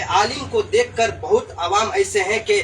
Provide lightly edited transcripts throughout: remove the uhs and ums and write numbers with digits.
आलिम को देखकर बहुत आवाम ऐसे हैं कि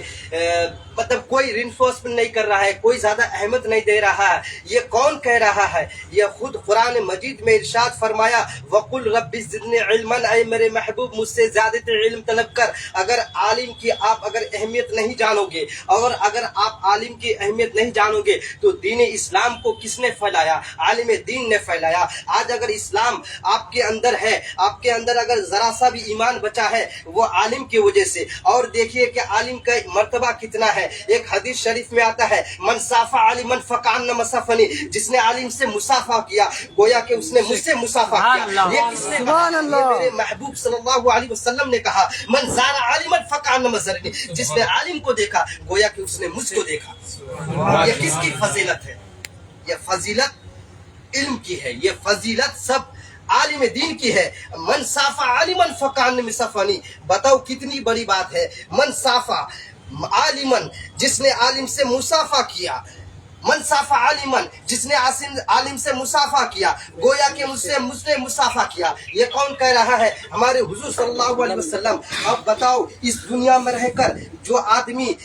मतलब कोई रिइंफोर्समेंट नहीं कर रहा है, कोई ज्यादा अहमियत नहीं दे रहा है। ये कौन कह रहा है? ये खुद कुरान मजीद में इरशाद फरमाया, वकुल रब्बि ज़िदनी इल्मन, ऐ मेरे महबूब मुझसे ज्यादा इल्म तलब कर। अगर आलिम की आप अगर अहमियत नहीं जानोगे और अगर आप आलिम की अहमियत नहीं जानोगे तो दीन इस्लाम को किसने फैलाया? आलिम दीन ने फैलाया। आज अगर इस्लाम आपके अंदर है, आपके अंदर अगर जरा सा भी ईमान बचा है, वो आलिम की वजह से। और देखिए कि आलिम का मर्तबा कितना है। एक हदीस शरीफ में आता है, मन साफा आलिमन फकान मसफनी, जिसने आलिम से मुसाफा किया गोया कि उसने मुझसे मुसाफा किया। ये किसने कहा? ये मेरे महबूब सल्लल्लाहु अलैहि वसल्लम ने कहा, मन ज़ारा आलिमन फकान मज़रनी, जिसने आलिम को देखा गोया कि उसने मुझको देखा। ये किसकी फजीलत है? ये फजीलत इल्म की है। ये फजीलत सब आलिम दीन की है। मन साफा आलिमन फकान मिसफनी, बताओ कितनी बड़ी बात है। मन साफा आलिमन, जिसने आलिम से मुसाफा किया। मन साफा आलिमन, जिसने आलिम से मुसाफा किया गोया कि मुझने मुसाफा किया। ये कौन कह रहा है? हमारे हुजूर सल्लल्लाहु अलैहि वसल्लम। अब बताओ, इस दुनिया में रहकर जो आदमी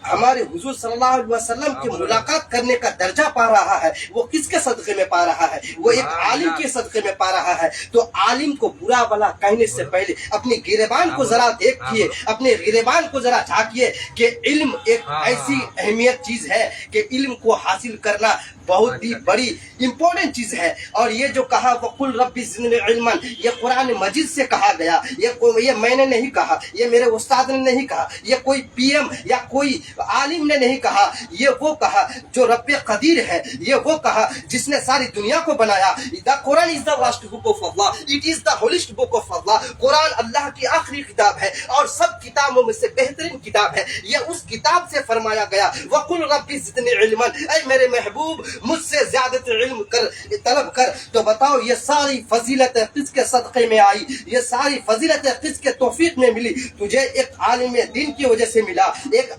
हमारे हुजूर सल्लल्लाहु अलैहि वसल्लम की मुलाकात करने का दर्जा पा रहा है, वो किसके सदक़े में पा रहा है? वो एक आलिम के सदक़े में पा रहा है। तो आलिम को बुरा भला कहने से पहले अपनी गिरेबान को जरा देखिए, अपने गिरेबान को जरा झांकिए कि इल्म एक ऐसी अहमियत चीज है कि इल्म को हासिल करना बहुत ही बड़ी इंपॉर्टेंट चीज है। और ये जो कहा वकुल रब्बि ज़िदनी इल्मन, ये कुरान मजीद से कहा गया। ये मैंने नहीं कहा, ये मेरे उस्ताद ने नहीं कहा, ये कोई पीएम या कोई आलिम ने नहीं कहा। ये वो कहा जो रब्बे कदीर है, ये वो कहा जिसने सारी दुनिया को बनाया। The Quran is the last book of Allah, it is the holiest book of Allah. कुरान अल्लाह की आखिरी किताब है और सब किताबों में से बेहतरीन किताब है। ये उस किताब से फरमाया गया, वकुल रब्बि ज़िदनी इल्मन, ऐ मेरे महबूब मुझसे ज्यादा इल्म कर, तलब कर। तो बताओ, ये सारी फजीलत किसके सदक़े में आई? ये सारी फजीलत किसके तौफीक में मिली? तुझे एक आलिम दीन की वजह से मिला। एक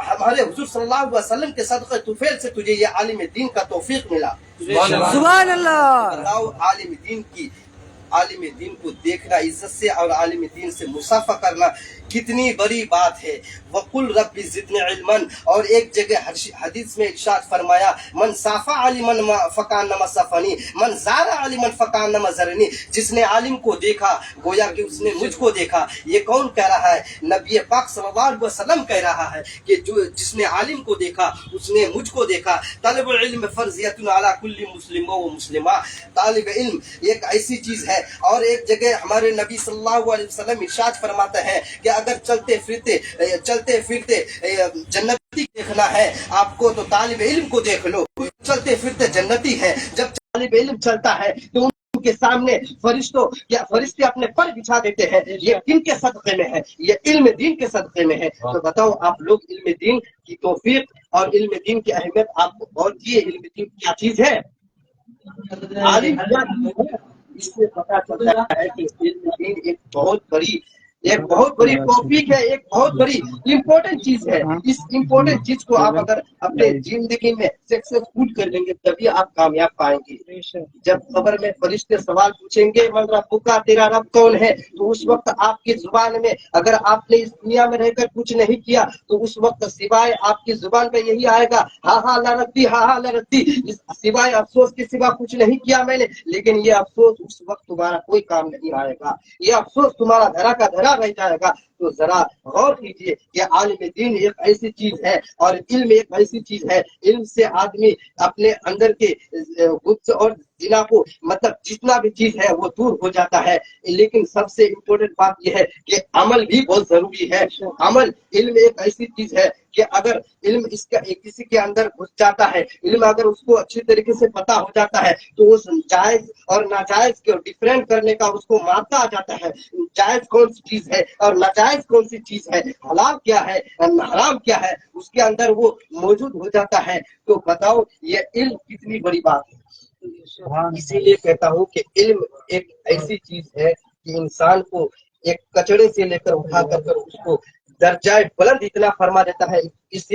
हमारे हुजूर सल्लल्लाहु अलैहि वसल्लम के सदक़े तुफैल से तुझे ये आलिम दीन का तौफीक मिला। सुभान अल्लाह। बताओ, आलिम दीन को देखना इज्जत से और आलिम दीन से मुसाफा करना कितनी बड़ी बात है। वकुल रब्बि ज़िदनी इल्मन, और एक जगह हदीस में इरशाद फरमाया, मन साफा आलिमन फकान मसफनी, मन ज़ारा आलिमन फकान मज़रनी, जिसने आलिम को देखा गोया कि उसने मुझको देखा। ये कौन कह रहा है? नबी पाक सल्लल्लाहु अलैहि वसल्लम कह रहा है कि जो जिसने आलिम को देखा उसने मुझको देखा। तालिबुल इल्म फर्ज़ियतुन अला कुल्ली मुस्लिम व मुस्लिमा, तालिब इल्म एक ऐसी चीज है। और एक जगह हमारे नबी सल्लल्लाहु अलैहि वसल्लम इरशाद फरमाते हैं कि अगर चलते फिरते जन्नती देखना है आपको तो तालिब इल्म को देख लो। चलते फिरते जन्नती है। जब तालिब इल्म चलता है तो उनके सामने फरिश्ते अपने पर बिछा देते हैं। ये किनके सदक़े में है? ये इल्म दीन के सदक़े में है। तो बताओ आप लोग, इल्म दीन की तौफीक और इल्म दीन की अहमियत आपको गौर किए। इल्म दीन क्या चीज है? आलिम क्या चीज है? इससे पता चलता है कि इल्म दीन एक बहुत बड़ी टॉपिक है, एक बहुत बड़ी इम्पोर्टेंट चीज है। इस इम्पोर्टेंट चीज को आप अगर अपने जिंदगी में सक्सेसफुल कर लेंगे तभी आप कामयाब पाएंगे। जब कब्र में फरिश्ते सवाल पूछेंगे, मन रब्बुका, तेरा रब कौन है, तो उस वक्त आपकी जुबान में, अगर आपने इस दुनिया में रहकर कुछ नहीं किया तो उस वक्त सिवाय आपकी जुबान पे यही आएगा, हा हा ला रब्बी, हा हा ला रब्बी, सिवाय अफसोस के सिवा कुछ नहीं किया मैंने। लेकिन ये अफसोस उस वक्त तुम्हारा कोई काम नहीं आएगा, ये अफसोस तुम्हारा धरा का धरा रह जाएगा। तो जरा गौर कीजिए कि आलिम दीन एक ऐसी चीज है और इल्म एक ऐसी चीज है। इल्म से आदमी अपने अंदर के गुप्त और जिना को, मतलब जितना भी चीज है वो दूर हो जाता है। लेकिन सबसे इम्पोर्टेंट बात यह है कि अमल भी बहुत जरूरी है। अमल, इल्म एक ऐसी चीज है कि अगर इल्म इसका किसी के अंदर घुस जाता है, इल्म अगर उसको अच्छी तरीके से पता हो जाता है तो उस जायज और नाजायज को डिफरेंट करने का उसको मानता आ जाता है। जायज कौन सी चीज है और नाजायज कौन सी चीज है, हलाल क्या है हराम क्या है, उसके अंदर वो मौजूद हो जाता है। तो बताओ, ये इल्म कितनी बड़ी बात है। इसीलिए कहता हूँ कि इल्म एक ऐसी चीज है कि इंसान को एक कचड़े से लेकर उठा कर उसको दर्जाए बुलंद इतना फरमा देता है, इस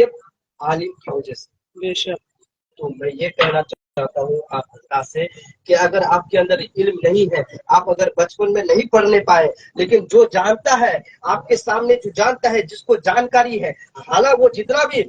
आलिम की वजह से। तो मैं ये कहना चाहता हूँ आप अल्लाह से कि अगर आपके अंदर इल्म नहीं है, आप अगर बचपन में नहीं पढ़ने पाए, लेकिन जो जानता है आपके सामने, जो जानता है, जिसको जानकारी है, हालांकि वो जितना भी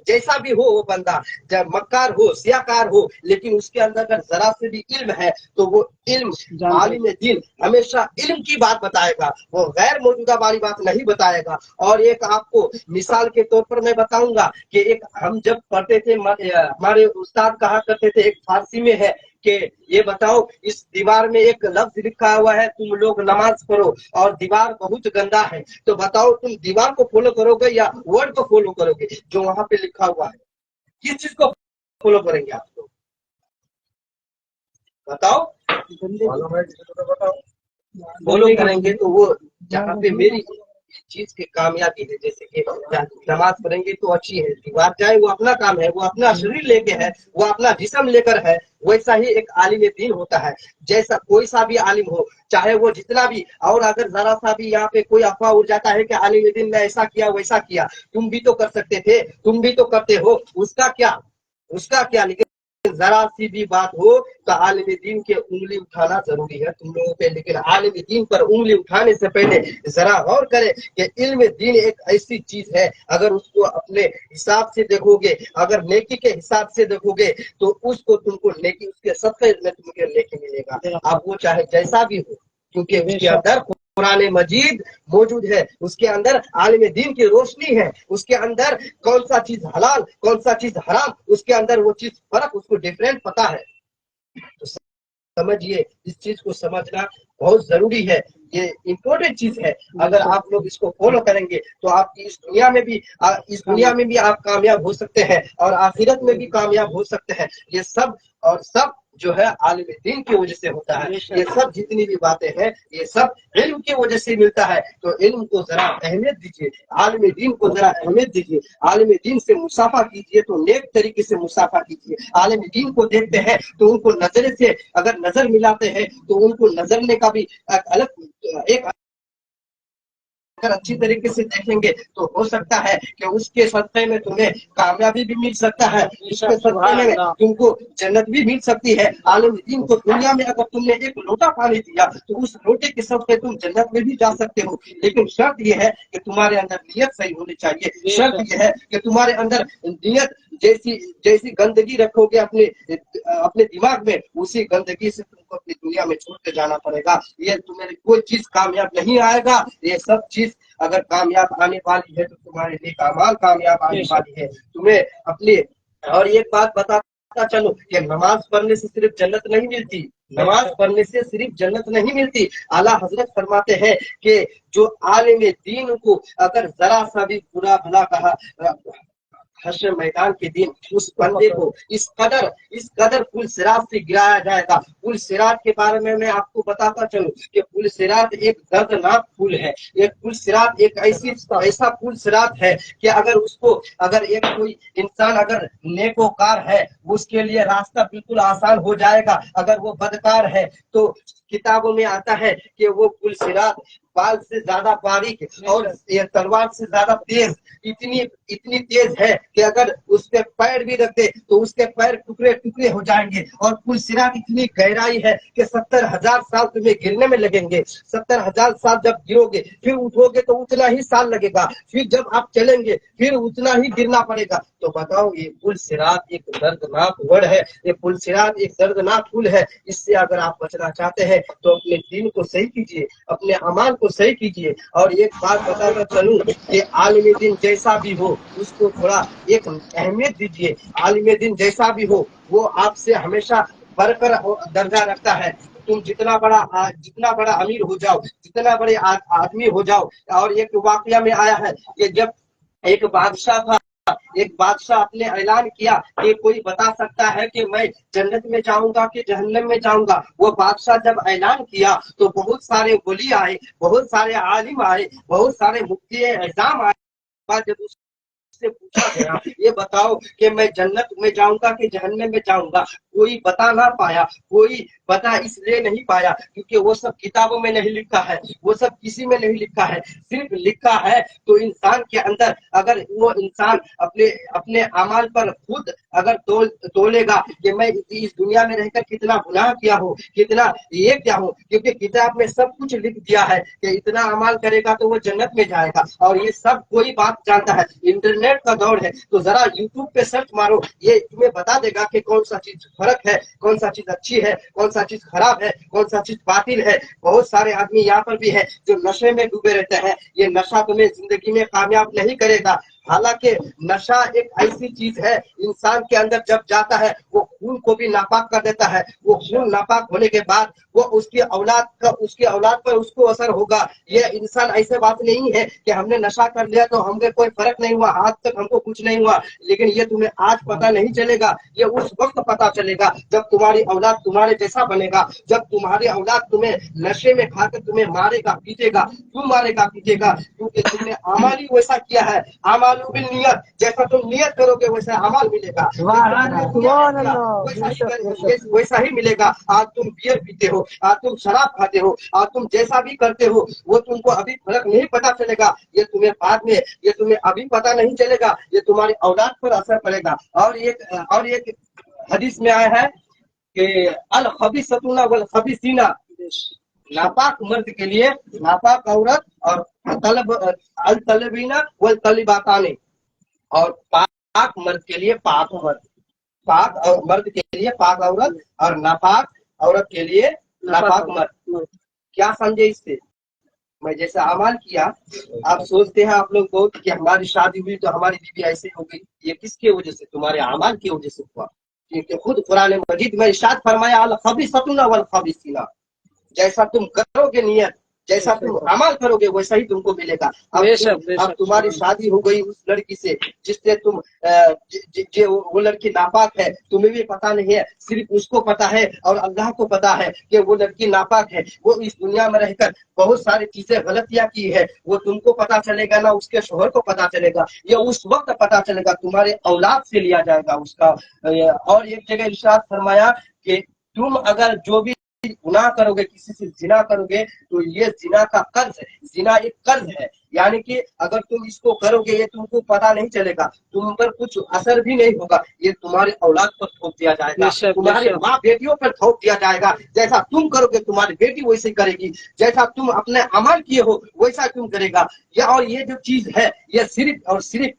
जैसा भी हो वो बंदा, जब मक्कार हो, सियाकार हो, लेकिन उसके अंदर अगर जरा से भी इल्म है तो वो इल्म आलिम दीन हमेशा इल्म की बात बताएगा, वो गैर मौजूदा वाली बात नहीं बताएगा। और एक आपको मिसाल के तौर पर मैं बताऊंगा कि एक हम जब पढ़ते थे, हमारे उस्ताद कहा करते थे, एक फारसी में है कि ये बताओ, इस दीवार में एक लफ्ज लिखा हुआ है, तुम लोग नमाज पढ़ो, और दीवार बहुत गंदा है, तो बताओ तुम दीवार को फॉलो करोगे या वर्ड को फॉलो करोगे जो वहां पे लिखा हुआ है? किस चीज को फॉलो करेंगे आप लोग बताओ? फॉलो करेंगे तो वो जहाँ पे मेरी चीज की कामयाबी है, जैसे कि नमाज पढ़ेंगे तो अच्छी है, दीवार जाए वो अपना काम है, वो अपना शरीर लेके है, वो अपना जिस्म लेकर है, वैसा ही एक आलिम दीन होता है। जैसा कोई सा भी आलिम हो, चाहे वो जितना भी, और अगर जरा सा भी यहाँ पे कोई अफवाह उड़ जाता है कि आलिम दीन ने ऐसा किया वैसा किया, तुम भी तो कर सकते थे, तुम भी तो करते हो, उसका क्या, लेकिन जरा सी भी बात हो तो आलिम दीन के उंगली उठाना जरूरी है तुम लोगों पे। लेकिन आलिम दीन पर उंगली उठाने से पहले जरा गौर करें कि इल्म दीन एक ऐसी चीज है, अगर उसको अपने हिसाब से देखोगे, अगर नेकी के हिसाब से देखोगे तो उसको तुमको नेकी, उसके सदक़े में तुमको नेकी मिलेगा, अब वो चाहे जैसा भी हो, क्योंकि उसके अंदर कुरान मजीद मौजूद है, उसके अंदर आलिम दीन की रोशनी है, उसके अंदर कौन सा चीज हलाल कौन सा चीज हराम, उसके अंदर वो चीज फर्क, उसको डिफरेंट पता है। तो समझिए, इस चीज को समझना बहुत जरूरी है, ये इम्पोर्टेंट चीज है। अगर आप लोग इसको फॉलो करेंगे तो आपकी इस दुनिया में भी आप कामयाब हो सकते हैं और आखिरत में भी कामयाब हो सकते हैं। ये सब और सब जो है आलिम दीन की वजह से होता है। ये सब जितनी भी बातें हैं ये सब इल्म की वजह से मिलता है। तो इल्म को जरा अहमियत दीजिए, आलिम दीन को जरा अहमियत दीजिए, आलिम दीन से मुसाफा कीजिए तो नेक तरीके से मुसाफा कीजिए। आलिम दीन को देखते हैं तो उनको नजर से अगर नजर मिलाते हैं तो उनको नजरने का भी एक अगर अच्छी तरीके से देखेंगे तो हो सकता है कि उसके सदक़े में तुम्हें कामयाबी भी मिल सकता है, उसके सदक़े में तुमको जन्नत भी मिल सकती है। आलिम दीन को दुनिया में अगर तुमने एक लोटा पानी दिया तो उस लोटे के सदक़े तुम जन्नत में भी जा सकते हो, लेकिन शर्त यह है कि तुम्हारे अंदर नियत सही होनी चाहिए। शर्त यह है कि तुम्हारे अंदर नियत जैसी गंदगी रखोगे अपने दिमाग में, उसी गंदगी से तुमको अपनी दुनिया में छोड़ के जाना पड़ेगा। ये तुम्हें कोई चीज कामयाब नहीं आएगा। ये सब चीज अगर कामयाब आने वाली है तो तुम्हारे नेक अमाल कामयाब आने वाली है। तुम्हें अपनी और एक बात बताता चलो कि नमाज पढ़ने से सिर्फ जन्नत नहीं मिलती, नमाज पढ़ने से सिर्फ जन्नत नहीं मिलती। आला हजरत फरमाते हैं कि जो आलिम दीन को अगर जरा सा भी बुरा भला कहा हश्र मैदान के दिन, उस बंदे को इस कदर पुल सिरात से गिराया जाएगा। पुल सिरात के बारे में मैं आपको बताता चलूं कि पुल सिरात एक दर्दनाक पुल है। एक पुल सिरात एक ऐसा पुल सिरात है कि अगर एक कोई इंसान अगर नेकोकार है उसके लिए रास्ता बिल्कुल आसान हो जाएगा। अगर वो बदकार है तो किताबों में आता है कि वो पुल सिरात बाल से ज्यादा बारीक और तलवार से ज्यादा तेज, इतनी तेज है कि अगर उस पे पैर भी रखते तो उसके पैर टुकड़े टुकड़े हो जाएंगे। और पुल सिरात इतनी गहराई है कि 70,000 साल तुम्हें गिरने में लगेंगे। 70,000 साल जब गिरोगे फिर उठोगे तो उतना ही साल लगेगा, फिर जब आप चलेंगे फिर उतना ही गिरना पड़ेगा। तो बताओ, ये पुल सिरात एक दर्दनाक वर्ड है, ये पुल सिरात एक दर्दनाक पुल है। इससे अगर आप बचना चाहते हैं तो अपने दीन को सही कीजिए, अपने अमाल को सही कीजिए। और एक बात बताता चलूं कि आलिम दीन जैसा भी हो उसको थोड़ा एक अहमियत दीजिए। आलिम दीन जैसा भी हो वो आपसे हमेशा बढ़कर दर्जा रखता है। तुम जितना बड़ा अमीर हो जाओ, जितना बड़े आदमी हो जाओ। और एक वाकया में आया है कि जब एक बादशाह था, एक बादशाह अपने ऐलान किया कि कोई बता सकता है कि मैं जन्नत में जाऊंगा कि जहन्नम में जाऊंगा। वो बादशाह जब ऐलान किया तो बहुत सारे वली आए, बहुत सारे आलिम आए, बहुत सारे मुफ्ती एजाम आए। जब उससे पूछा गया ये बताओ कि मैं जन्नत में जाऊंगा कि जहन्नम में जाऊंगा, कोई बता ना पाया, कोई बता इसलिए नहीं पाया क्योंकि वो सब किताबों में नहीं लिखा है, वो सब किसी में नहीं लिखा है, सिर्फ लिखा है तो इंसान के अंदर। अगर वो इंसान अपने अपने अमाल पर खुद अगर तोलेगा कि मैं इस दुनिया में रहकर कितना गुनाह किया हूँ, कितना ये क्या हूँ, क्योंकि किताब में सब कुछ लिख दिया है कि इतना अमाल करेगा तो वो जन्नत में जाएगा, और ये सब कोई बात जानता है। इंटरनेट का दौर है तो जरा यूट्यूब पे सर्च मारो, ये तुम्हें बता देगा कि कौन सा चीज फर्क है, कौन सा चीज अच्छी है, कौन सा चीज खराब है, कौन सा चीज बातिल है। बहुत सारे आदमी यहाँ पर भी है जो नशे में डूबे रहते हैं। ये नशा तुम्हें जिंदगी में कामयाब नहीं करेगा। हालांकि नशा एक ऐसी चीज है इंसान के अंदर जब जाता है वो खून को भी नापाक कर देता है। वो खून नापाक होने के बाद वो उसकी औलाद पर उसको असर होगा। ये इंसान ऐसे बात नहीं है कि हमने नशा कर लिया तो हमें कोई फर्क नहीं हुआ, आज तक हमको कुछ नहीं हुआ, लेकिन ये तुम्हें आज पता नहीं चलेगा, ये उस वक्त पता चलेगा जब तुम्हारी औलाद तुम्हारे जैसा बनेगा, जब तुम्हारी औलाद तुम्हें नशे में खाकर तुम्हें मारेगा पीटेगा। क्यों मारेगा पीटेगा? क्योंकि तुमने अमल ही वैसा किया है। अमालु बिल नियत, जैसा तुम नियत करोगे वैसा अमल मिलेगा, वैसा ही मिलेगा। आज तुम बियर पीते हो, आज तुम शराब खाते हो, आज तुम जैसा भी करते हो वो तुमको अभी फर्क नहीं पता चलेगा, ये तुम्हें बाद में, ये तुम्हें अभी पता नहीं चलेगा, ये तुम्हारी औलाद पर असर पड़ेगा। और एक हदीस में आया है कि अल खबीसतुना वल खबीसीना, नापाक मर्द के लिए नापाक औरत, और अल तलबीना वल तलिबातानी, और पाक मर्द के लिए पाक मर्द, पाक और मर्द के लिए पाक औरत, और नापाक औरत के लिए नापाक मर्द। क्या समझे इससे? मैं जैसा अमाल किया, आप सोचते हैं आप लोग बहुत कि हमारी शादी हुई तो हमारी बीवी ऐसी हो गई, ये किसके वजह से? तुम्हारे अमाल की वजह से हुआ। क्योंकि खुद कुरान मजीद में इरशाद फरमाया अल खबीसतुना वल खबीसीना, जैसा तुम करोगे नियत, जैसा तुम अमल करोगे वैसा ही तुमको मिलेगा। अब तुम्हारी शादी हो गई उस लड़की से जिससे तुम वो लड़की नापाक है, तुम्हें भी पता नहीं है, सिर्फ उसको पता है और अल्लाह को पता है कि वो लड़की नापाक है। वो इस दुनिया में रहकर बहुत सारी चीजें गलतियां की है, वो तुमको पता चलेगा ना उसके शोहर को पता चलेगा, ये उस वक्त पता चलेगा तुम्हारे औलाद से लिया जाएगा उसका। और एक जगह इरशाद फरमाया कि तुम अगर जो भी गुनाह करोगे, किसी से जिना करोगे, तो ये जिना का कर्ज है, जिना एक कर्ज है। यानी कि अगर तुम इसको करोगे ये तुमको पता नहीं चलेगा, तुम पर कुछ असर भी नहीं होगा, ये तुम्हारे औलाद पर थोप दिया जाएगा, तुम्हारे माँ बेटियों पर थोप दिया जाएगा। जैसा तुम करोगे तुम्हारी बेटी वैसे करेगी, जैसा तुम अपने अमल किए हो वैसा तुम करेगा। और ये जो चीज है ये सिर्फ और सिर्फ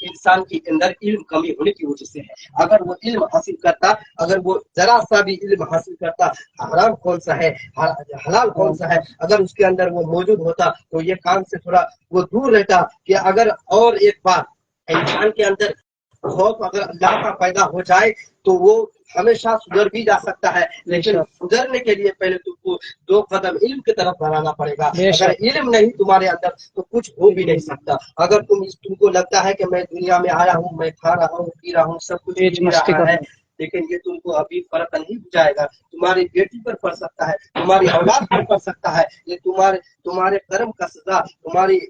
इंसान के अंदर इल्म कमी होने की वजह से है। अगर वो इल्म हासिल करता, अगर वो जरा सा भी इल्म हासिल करता, हराम कौन सा है हलाल कौन सा है, अगर उसके अंदर वो मौजूद होता तो ये काम से थोड़ा वो दूर रहता। कि अगर और एक बात, इंसान के अंदर खौफ अगर अल्लाह का पैदा हो जाए तो वो हमेशा सुधर भी जा सकता है, लेकिन सुधरने के लिए पहले तुमको 2 कदम इल्म की तरफ बढ़ाना पड़ेगा। अगर इल्म नहीं तुम्हारे अंदर तो कुछ हो भी नहीं सकता। अगर तुमको लगता है कि मैं दुनिया में आया हूँ, मैं खा रहा हूँ पी रहा हूँ सब कुछ मिल रहा है, लेकिन ये तुमको अभी फर्क नहीं जाएगा, तुम्हारी बेटी पर पड़ सकता है, तुम्हारी औलाद पर पड़ सकता है। ये तुम्हारे कर्म का सजा, तुम्हारी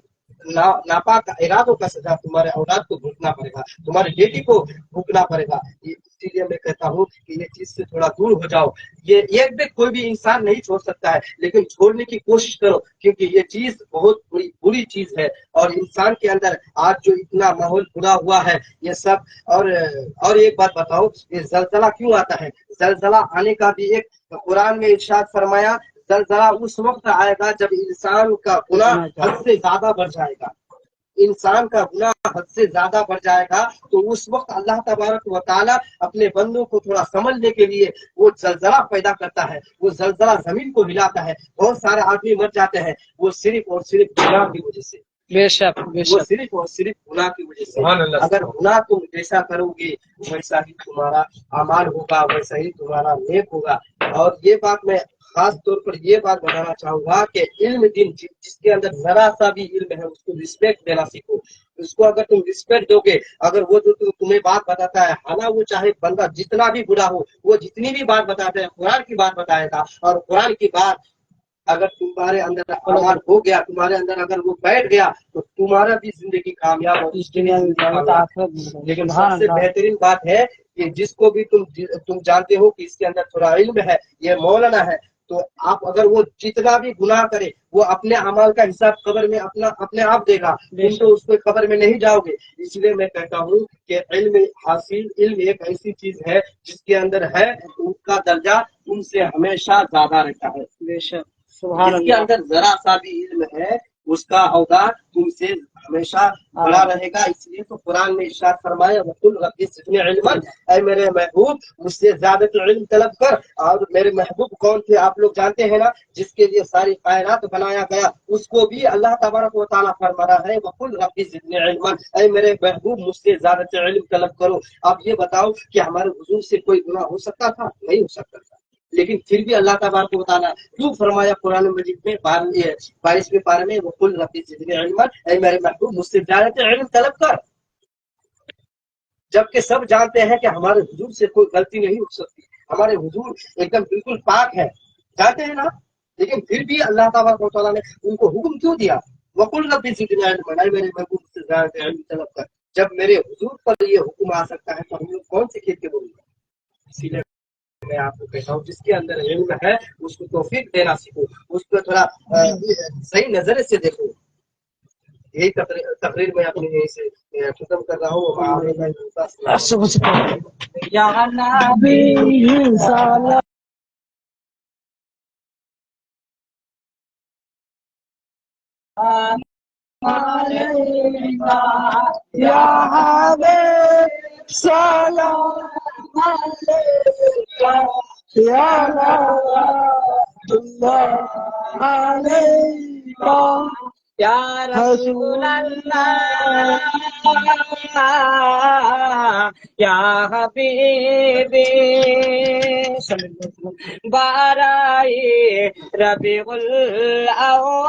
नापाक इरादों का सजा तुम्हारे औलाद को भुगतना पड़ेगा, तुम्हारी बेटी को भुगतना पड़ेगा। इसीलिए मैं कहता हूँ कि ये चीज से थोड़ा दूर हो जाओ। ये एक भी कोई भी इंसान नहीं छोड़ सकता है, लेकिन छोड़ने की कोशिश करो, क्योंकि ये चीज बहुत बुरी चीज है। और इंसान के अंदर आज जो इतना माहौल बुरा हुआ है ये सब। और एक बात बताओ, ये जलजला क्यों आता है? जलजला आने का भी एक कुरान में इरशाद फरमाया, जलजला उस वक्त आएगा जब इंसान का गुनाह हद से ज्यादा बढ़ जाएगा। इंसान का गुनाह हद से ज्यादा बढ़ जाएगा तो उस वक्त अल्लाह तबारक व तआला अपने बंदों को थोड़ा समझने के लिए वो जलजला पैदा करता है, वो जलजला जमीन को हिलाता है, बहुत सारे आदमी मर जाते हैं, वो सिर्फ और सिर्फ गुनाह की वजह से। बेशक वो सिर्फ और सिर्फ गुनाह की वजह से। अगर गुनाह तुम जैसा करोगे वैसा ही तुम्हारा अमाल होगा, वैसा ही तुम्हारा नेक होगा। और ये बात मैं खास तौर पर ये बात बताना चाहूंगा कि इल्म दिन जिसके अंदर जरा सा भी इल्म है उसको रिस्पेक्ट देना सीखो। उसको अगर तुम रिस्पेक्ट दोगे, अगर वो जो तुम्हें बात बताता है, हालांकि वो चाहे बंदा जितना भी बुरा हो, वो जितनी भी बात बताता है कुरान की बात बताएगा, और कुरान की बात اگر تمہارے اندر اعمال ہو گیا، تمہارے اندر اگر وہ بیٹھ گیا تو تمہارا بھی زندگی کامیاب ہو، اس کی بھی زندگی کامیاب ہو۔ لیکن سب سے بہترین بات ہے کہ جس کو بھی تم جانتے ہو کہ اس کے اندر تھوڑا علم ہے، یہ مولانا ہے، تو آپ اگر وہ جتنا بھی گناہ کرے وہ اپنے اعمال کا حساب قبر میں اپنے آپ دے گا، تم تو اس کو قبر میں نہیں جاؤ گے۔ اس لیے میں کہتا ہوں کہ علم حاصل، علم ایک ایسی چیز ہے جس کے اندر ہے ان کا درجہ تم سے ہمیشہ زیادہ رہتا ہے۔ جس کے اندر ذرا سا بھی علم ہے اس کا عہدہ تم سے ہمیشہ بڑا رہے گا۔ اس لیے تو قرآن میں ارشاد فرمایا وَقُلْ رَبِّ زِدْنِی عِلْمًا، اے میرے محبوب مجھ سے زیادہ علم طلب کر۔ اور میرے محبوب کون تھے آپ لوگ جانتے ہیں نا، جس کے لیے ساری کائنات بنایا گیا، اس کو بھی اللہ تبارک و تعالیٰ فرما رہا ہے وَقُلْ رَبِّ زِدْنِی عِلْمًا، اے میرے محبوب مجھ سے زیادہ علم طلب کرو۔ اب یہ بتاؤ کہ ہمارے حضور سے کوئی گناہ ہو سکتا تھا؟ نہیں ہو سکتا تھا، لیکن پھر بھی اللہ تبارک و تعالیٰ کیوں فرمایا قرآن مجید میں 22ویں پارے میں وَقُلْ رَبِّ زِدْنِی عِلْمًا، اے میرے محبوب مجھ سے زیادہ علم طلب کر، جبکہ سب جانتے ہیں کہ ہمارے حضور سے کوئی غلطی نہیں ہو سکتی، ہمارے حضور ایک دم بالکل پاک ہے، جانتے ہیں نا، لیکن پھر بھی اللہ تبارک و تعالیٰ نے ان کو حکم کیوں دیا وَقُلْ رَبِّ زِدْنِی عِلْمًا، اے میرے محبوب مجھ سے زیادہ علم طلب کر۔ جب میرے حضور پر یہ حکم آ سکتا ہے تو ہم لوگ کون سے کھیت کے بولیں گے؟ اسی لیے میں آپ کو کہتا ہوں جس کے اندر علم ہے اس کو توفیق دینا سیکھو، اس کو تھوڑا صحیح نظر سے دیکھو۔ یہی تقریر میں اپنی یہیں سے ختم کر رہا ہوں۔ یا نبی صلی یا حبیب سلام علیکہ یا اللہ علیکہ یا رسول اللہ یا حبیبی بارائے ربیع الاول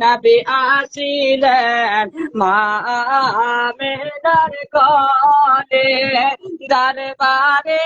نبی آسیلن ما من در کانے دربارے